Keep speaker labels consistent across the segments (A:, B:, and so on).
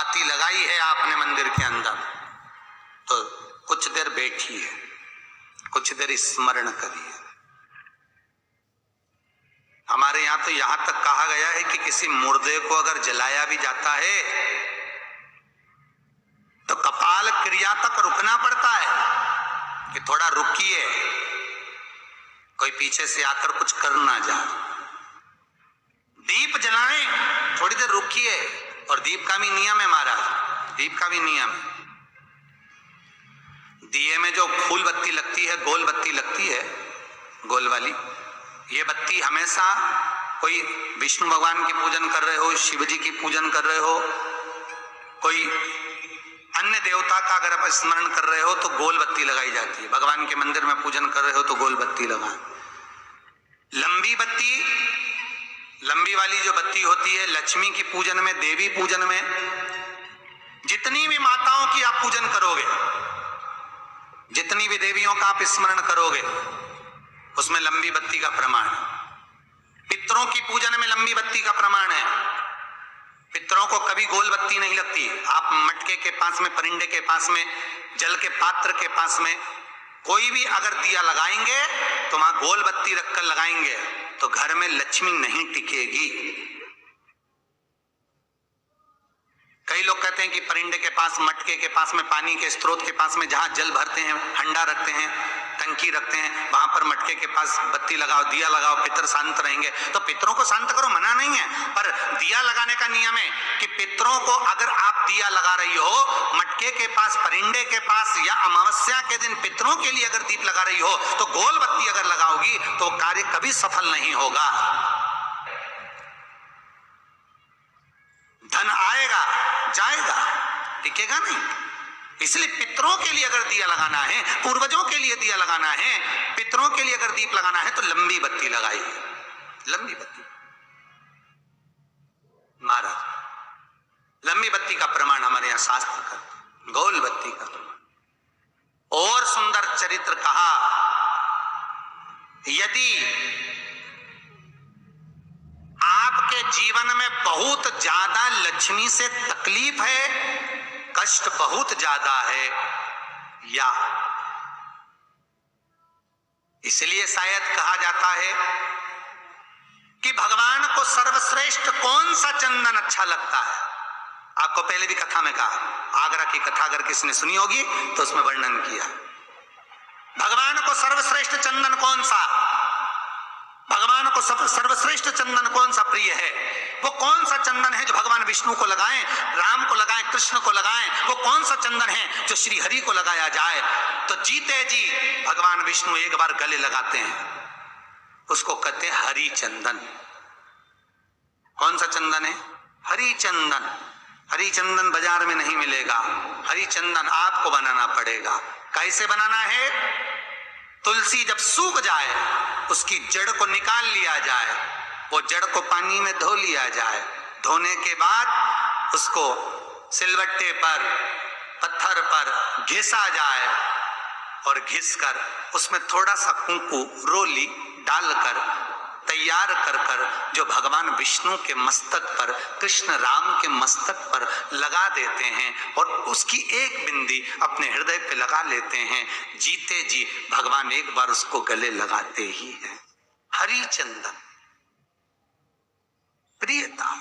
A: बाती लगाई है आपने मंदिर के अंदर, तो कुछ देर बैठिए, कुछ देर स्मरण करिए। हमारे यहां तो यहां तक कहा गया है कि किसी मुर्दे को अगर जलाया भी जाता है तो कपाल क्रिया तक रुकना पड़ता है कि थोड़ा रुकिए, कोई पीछे से आकर कुछ कर ना जाए। दीप जलाएं, थोड़ी देर रुकिए, और दीप का भी नियम है महाराज, दीप का भी नियम है। दिए में जो फूल बत्ती लगती है, गोल बत्ती लगती है, गोल वाली, ये बत्ती हमेशा कोई विष्णु भगवान की पूजन कर रहे हो, शिव जी की पूजन कर रहे हो, कोई अन्य देवता का अगर आप स्मरण कर रहे हो तो गोल बत्ती लगाई जाती है। भगवान के मंदिर में पूजन कर रहे हो तो गोल बत्ती लगाएं। लंबी बत्ती, लंबी वाली जो बत्ती होती है लक्ष्मी की पूजन में, देवी पूजन में, जितनी भी माताओं की आप पूजन करोगे, जितनी भी देवियों का आप स्मरण करोगे, उसमें लंबी बत्ती का प्रमाण है। पितरों की पूजन में लंबी बत्ती का प्रमाण है। पितरों को कभी गोल बत्ती नहीं लगती। आप मटके के पास में, परिंदे के पास में, जल के पात्र के पास में कोई भी अगर दिया लगाएंगे तो वहां गोल बत्ती रखकर लगाएंगे तो घर में लक्ष्मी नहीं टिकेगी। कई लोग कहते हैं कि परिंदे के पास, मटके के पास में, पानी के स्रोत के पास में जहां जल भरते हैं, हंडा रखते हैं, टंकी रखते हैं, वहां पर मटके के पास बत्ती लगाओ, दिया लगाओ, पितर शांत रहेंगे। तो पितरों को शांत करो, मना नहीं है, पर दिया लगाने का नियम है कि पितरों को अगर आप दिया लगा रही हो मटके के पास, परिंदे के पास, या अमावस्या के दिन पितरों के लिए अगर दीप लगा रही हो तो गोल बत्ती अगर लगाओगी तो कार्य कभी सफल नहीं होगा। धन आएगा जाएगा, टिकेगा नहीं। इसलिए पितरों के लिए अगर दिया लगाना है, पूर्वजों के लिए दिया लगाना है, पितरों के लिए अगर दीप लगाना है तो लंबी बत्ती लगाइए, लंबी बत्ती। महाराज लंबी बत्ती का प्रमाण हमारे यहां शास्त्र का, गोल बत्ती का प्रमाण। और सुंदर चरित्र कहा, यदि आपके जीवन में बहुत ज्यादा लक्ष्मी से तकलीफ है, कष्ट बहुत ज्यादा है, या इसलिए शायद कहा जाता है कि भगवान को सर्वश्रेष्ठ कौन सा चंदन अच्छा लगता है। आपको पहले भी कथा में कहा, आगरा की कथा अगर किसने सुनी होगी तो उसमें वर्णन किया। भगवान को सर्वश्रेष्ठ चंदन कौन सा, भगवान को सर्वश्रेष्ठ चंदन कौन सा प्रिय है, वो कौन सा चंदन है जो भगवान विष्णु को लगाएं, राम को लगाएं, कृष्ण को लगाएं, वो कौन सा चंदन है जो श्री हरि को लगाया जाए। तो जीते जी भगवान विष्णु एक बार गले लगाते हैं, उसको कहते हैं हरि चंदन। कौन सा चंदन है? हरि चंदन। हरि चंदन बाजार में नहीं मिलेगा, हरि चंदन आपको बनाना पड़ेगा। कैसे बनाना है? तुलसी जब सूख जाए उसकी जड़ को निकाल लिया जाए, वो जड़ को पानी में धो लिया जाए, धोने के बाद उसको सिलवट्टे पर, पत्थर पर घिसा जाए, और घिसकर उसमें थोड़ा सा कुंकू, रोली डालकर तैयार कर कर जो भगवान विष्णु के मस्तक पर, कृष्ण राम के मस्तक पर लगा देते हैं और उसकी एक बिंदी अपने हृदय पे लगा लेते हैं, जीते जी भगवान एक बार उसको गले लगाते ही हैं। हरि चंदन, प्रियता।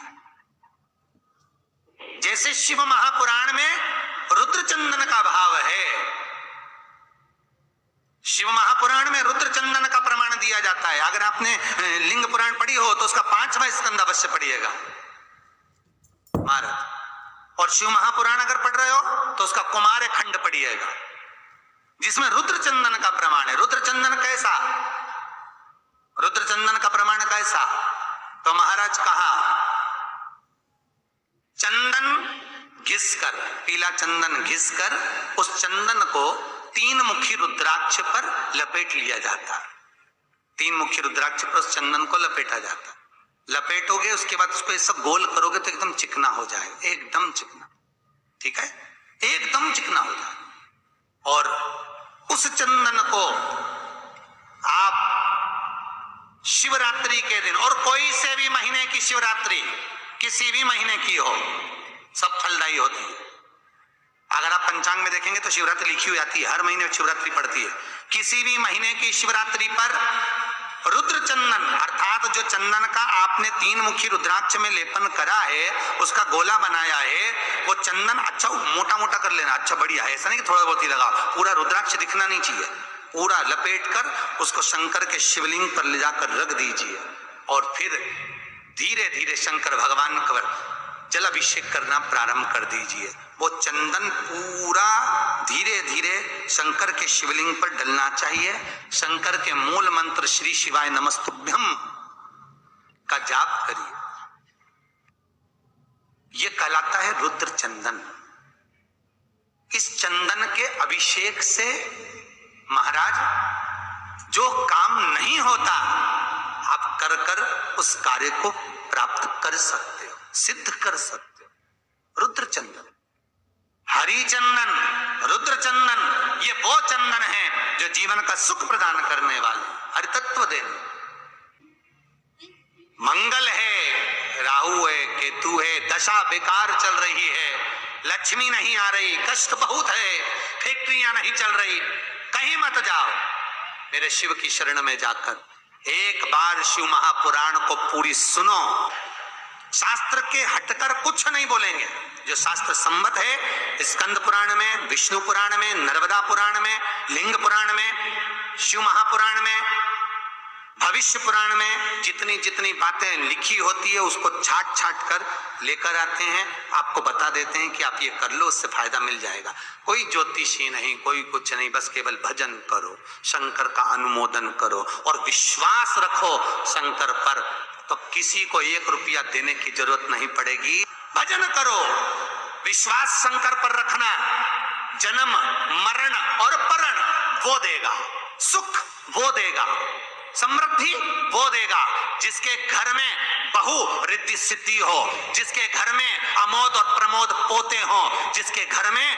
A: जैसे शिव महापुराण में रुद्र चंदन का भाव है, शिव महापुराण में रुद्र चंदन का प्रमाण दिया जाता है। अगर आपने लिंग पुराण पढ़ी हो तो उसका 5वां स्कंद अवश्य पढ़िएगा महाराज, और शिव महापुराण अगर पढ़ रहे हो तो उसका कुमार खंड पढ़िएगा, जिसमें रुद्र चंदन का प्रमाण है। रुद्र चंदन कैसा, रुद्र चंदन का प्रमाण कैसा? तो महाराज कहा, चंदन घिसकर, पीला चंदन घिसकर उस चंदन को 3 मुखी रुद्राक्ष पर लपेट लिया जाता। 3 मुखी रुद्राक्ष पर उस चंदन को लपेटा जाता। लपेटोगे उसके बाद उसको ऐसा गोल करोगे तो एकदम चिकना हो जाए, एकदम चिकना, ठीक है, एकदम चिकना हो जाए। और उस चंदन को आप शिवरात्रि के दिन, और कोई से भी महीने की शिवरात्रि, किसी भी महीने की हो, सब फलदायी लड़ाई होती है। अगर आप पंचांग में देखेंगे तो शिवरात्रि लिखी हुई आती है, हर महीने शिवरात्रि पड़ती है। किसी भी महीने की शिवरात्रि पर रुद्र चंदन अर्थात जो चंदन का आपने 3 मुखी रुद्राक्ष में लेपन करा है, उसका गोला बनाया है, वो चंदन अच्छा मोटा मोटा कर लेना, अच्छा बढ़िया है, ऐसा नहीं कि थोड़ा बहुत ही लगा, पूरा रुद्राक्ष दिखना नहीं चाहिए, पूरा लपेट कर उसको शंकर के शिवलिंग पर ले जाकर रख दीजिए और फिर धीरे धीरे शंकर भगवान का जल अभिषेक करना प्रारंभ कर दीजिए। वो चंदन पूरा धीरे धीरे शंकर के शिवलिंग पर डलना चाहिए। शंकर के मूल मंत्र श्री शिवाय नमस्तुभ्यम का जाप करिए। यह कहलाता है रुद्र चंदन। इस चंदन के अभिषेक से महाराज जो काम नहीं होता आप कर कर उस कार्य को प्राप्त कर सकते हो, सिद्ध कर सकते हो। रुद्र चंदन, हरि चंदन, रुद्र चंदन, ये वो चंदन है जो जीवन का सुख प्रदान करने वाले, हरि तत्व देने। मंगल है, राहु है, केतु है, दशा बेकार चल रही है, लक्ष्मी नहीं आ रही, कष्ट बहुत है, फैक्ट्रियां नहीं चल रही, कहीं मत जाओ, मेरे शिव की शरण में जाकर एक बार शिव महापुराण को पूरी सुनो। शास्त्र के हटकर कुछ नहीं बोलेंगे, जो शास्त्र सम्मत है स्कंद पुराण में, विष्णु पुराण में, नर्मदा पुराण में, लिंग पुराण में, शिव महापुराण में, भविष्य पुराण में जितनी जितनी बातें लिखी होती है उसको छाट छाट कर लेकर आते हैं, आपको बता देते हैं कि आप ये कर लो, उससे फायदा मिल जाएगा। कोई ज्योतिषी नहीं, कोई कुछ नहीं, बस केवल भजन करो, शंकर का अनुमोदन करो और विश्वास रखो शंकर पर, तो किसी को 1 रुपया देने की जरूरत नहीं पड़ेगी। भजन करो, विश्वास शंकर पर रखना, जन्म मरण और परण वो देगा, सुख वो देगा, समृद्धि वो देगा। जिसके घर में बहु रिद्धि सिद्धि हो, जिसके घर में अमोद और प्रमोद पोते हो, जिसके घर में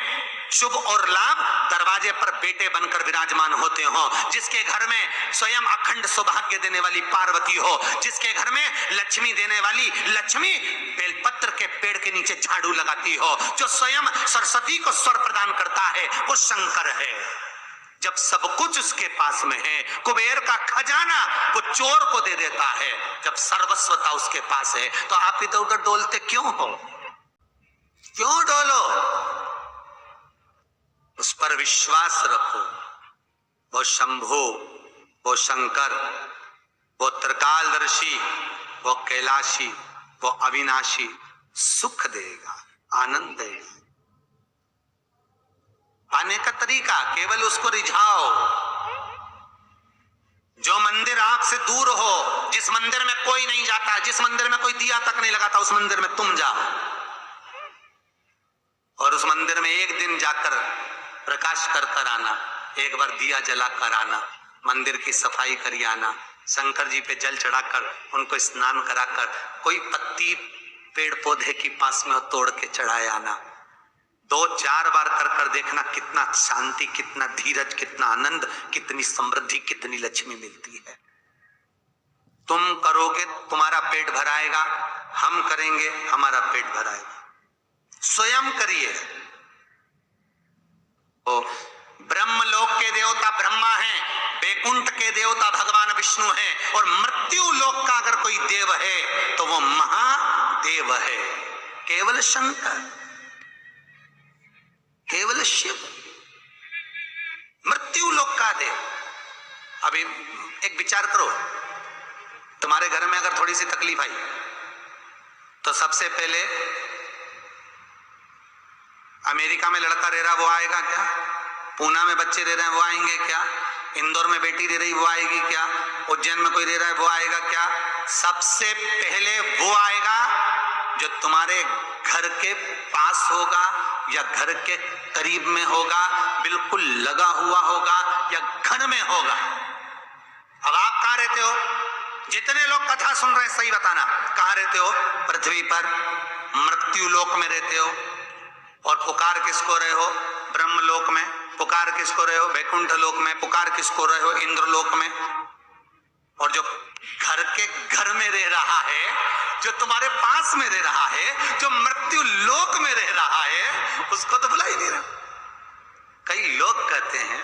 A: शुभ और लाभ दरवाजे पर बेटे बनकर विराजमान होते हो, जिसके घर में स्वयं अखंड सौभाग्य देने वाली पार्वती हो, जिसके घर में लक्ष्मी देने वाली लक्ष्मी बेलपत्र के पेड़ के नीचे झाड़ू लगाती हो, जो स्वयं सरस्वती को स्वर प्रदान करता है, वो शंकर है। जब सब कुछ उसके पास में है, कुबेर का खजाना वो चोर को दे देता है, जब सर्वस्वता उसके पास है, तो आप इधर उधर डोलते क्यों हो? क्यों डोलो? उस पर विश्वास रखो। वो शंभु, वो शंकर, वो त्रिकालदर्शी, वो कैलाशी, वो अविनाशी सुख देगा, आनंद देगा। पाने का तरीका केवल उसको रिझाओ। जो मंदिर आपसे दूर हो, जिस मंदिर में कोई नहीं जाता, जिस मंदिर में कोई दिया तक नहीं लगाता, उस मंदिर में तुम जाओ और उस मंदिर में एक दिन जाकर प्रकाश कर कर आना, एक बार दिया जला कर आना, मंदिर की सफाई करी आना, शंकर जी पे जल चढ़ाकर उनको स्नान कराकर कोई पत्ती पेड़ पौधे की पास में तोड़ के चढ़ाए आना। 2-4 बार कर कर देखना कितना शांति, कितना धीरज, कितना आनंद, कितनी समृद्धि, कितनी लक्ष्मी मिलती है। तुम करोगे तुम्हारा पेट भराएगा, हम करेंगे हमारा पेट भराएगा। स्वयं करिए। तो ब्रह्मलोक के देवता ब्रह्मा हैं, बैकुंठ के देवता भगवान विष्णु हैं, और मृत्यु लोक का अगर कोई देव है तो वो महादेव है, केवल शंकर, केवल शिव, मृत्यु लोक का देव। अभी एक विचार करो, तुम्हारे घर में अगर थोड़ी सी तकलीफ आई तो सबसे पहले अमेरिका में लड़का रह रहा वो आएगा क्या? पूना में बच्चे रह रहे हैं वो आएंगे क्या? इंदौर में बेटी रह रही वो आएगी क्या? उज्जैन में कोई रह रहा है वो आएगा क्या? सबसे पहले वो आएगा जो तुम्हारे घर के पास होगा या घर के करीब में होगा, बिल्कुल लगा हुआ होगा या घर में होगा। अब आप कहां रहते हो? जितने लोग कथा सुन रहे हैं सही बताना, कहां रहते हो? पृथ्वी पर, मृत्यु लोक में रहते हो। और पुकार किसको रहे हो? ब्रह्मलोक में। पुकार किसको रहे हो? वैकुंठ लोक में। पुकार किसको रहे हो? इंद्रलोक में। और जो घर के घर में रह रहा है, जो तुम्हारे पास में रह रहा है, जो मृत्यु लोक में रह रहा उसको तो बुला ही नहीं रहा। कई लोग कहते हैं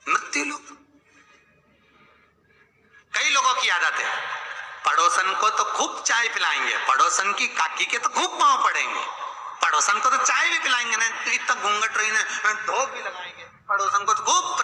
A: मृत्यु लोग, कई लोगों की आदत है पड़ोसन को तो खूब चाय पिलाएंगे, पड़ोसन की काकी के तो खूब पांव पड़ेंगे, पड़ोसन को तो चाय भी पिलाएंगे ना, इतना घूंघट रही ना, ढोक भी लगाएंगे, पड़ोसन को तो खूब